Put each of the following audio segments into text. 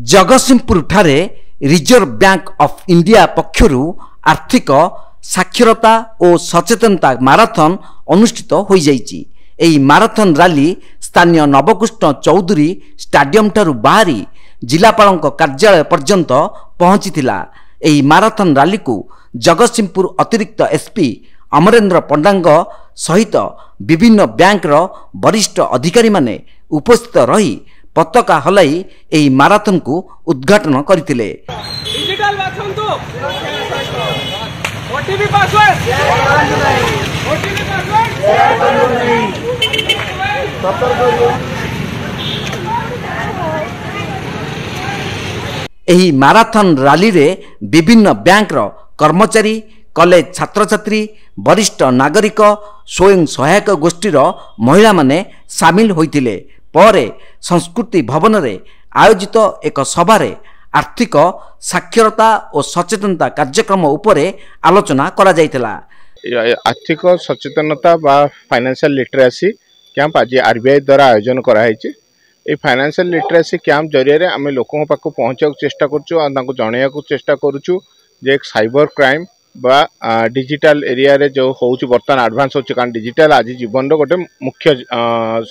जगतसिंहपुर ठारे reserve bank of India पक्षरु आर्थिक साक्षरता और सचेतनता माराथन अनुष्ठित हो जाइछि। एही माराथन रैली स्थानीय नवकृष्ण चौधरी स्टाडियम ठारू बाहरी जिलापालक कार्यालय पर्यंत पहुंचीथिला। एही माराथन रैली को जगतसिंहपुर अतिरिक्त एसपी अमरेंद्र पंडांग सहित विभिन्न बैंकर वरिष्ठ अधिकारी माने उपस्थित रही पताका हलाई एही माराथन को उद्घाटन करथिले। डिजिटल बाछंतु ओटीपी पासवर्ड शेयर करू नहीं सतर्क हो। एही माराथन रैली रे विभिन्न बैंक रो कर्मचारी कॉलेज छात्र छात्री वरिष्ठ नागरिक स्वयं सहायक गोष्ठीर महिला माने शामिल होइतिले। परे संस्कृति भवन रे आयोजित एक सभारे आर्थिक साक्षरता और सचेतनता कार्यक्रम उपरे आलोचना करा जायतिला। आर्थिक सचेतनता बा फाइनेंशियल लिटरेसी कैंप आज आरबीआई द्वारा आयोजन कराई। ये फाइनेंशियल लिटरेसी कैंप जरिए आम लोकों पाक पहुँचा चेष्टा करूँ जन चेष्टा करूँ जे एक साइबर क्राइम बा डिजिटल एरिया रे जो होउची बर्तमान एडवांस होची कारण डिजिटल आज जीवन रो गोटे मुख्य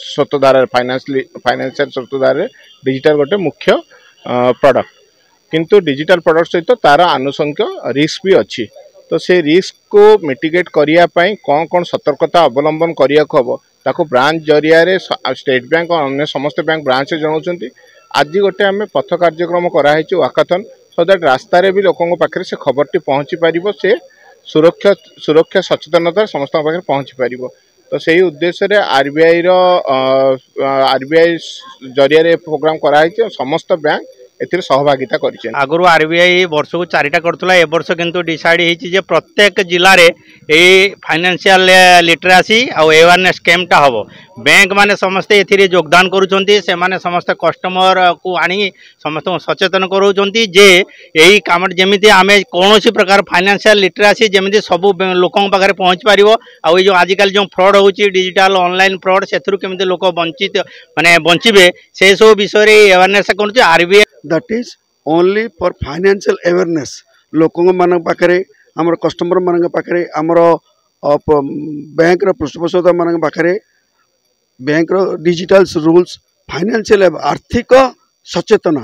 स्रोतधार फाइनेंशियल स्रोतधार डिजिटल गोटे मुख्य प्रोडक्ट किंतु डिजिटल प्रोडक्ट सहित तार आनुषंगिक रिस्क भी अच्छी। तो से रिस्क को मिटिगेट करिया पई कौन कौन सतर्कता अवलंबन करिया हबो ताको ब्रांच जरिया रे स्टेट बैंक और अन्य समस्त बैंक ब्रांच जनाउछंती। आज गोटे आम पथ कार्यक्रम कराई वाकाथन सो दैट रास्तार भी लोकों पाखे से खबरटी पहुँची पार से सुरक्षा सचेतनता समस्त पाखे पहुँची पार। तो सही उद्देश्य आरबीआई जरिया प्रोग्राम कराई समस्त बैंक एथिरे सहभागिता करिसेन। आगुरु आरबीआई वर्ष को 4टा करथला ए वर्ष किंतु डिसाइड हेछि जे प्रत्येक जिल्ला रे ए फाइनेंशियल लिटरेसी आ अवेयरनेस कैंपटा हबो। बैंक माने समस्त एथिरे योगदान करूछंती से माने समस्त कस्टमर को आनी समस्त सचेतन करूछंती जे एही काम जेमिति आमे कोनोसी प्रकार फाइनेंशियल लिटरेसी जेमिति सब लोकों पाखरे पहुंच पारिबो। आ जो आजिकल जो फ्रॉड होछि डिजिटल ऑनलाइन फ्रॉड सेथुरु केमिति लोक वंचित माने बंचिबे से सब विषय रे अवेयरनेस करूछि RBI. That is only for financial awareness लोकों मान पाखे आमर कस्टमर मान पाखे आमर बैंक पृष्ठपोषकता मान पाखे बैंक डिजिटल रूल्स फाइनेंशियल आर्थिक सचेतना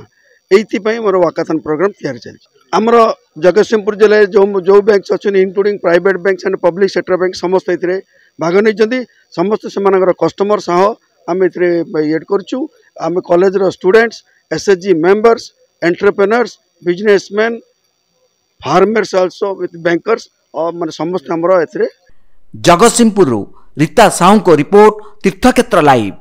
ये मोर वाकाथन प्रोग्राम तैयार चलछि। आमर जगतसिंहपुर जिले जो बैंक अच्छे including private bank and public sector bank समस्त ये भाग नहीं समस्त से कस्टमर सह आम ये करूँ। आम college students SHG members entrepreneurs businessman farmers also with bankers और माने समस्त हमरो एथरे। जगतसिंहपुर रीता साहू को रिपोर्ट तीर्थक्षेत्र लाइव।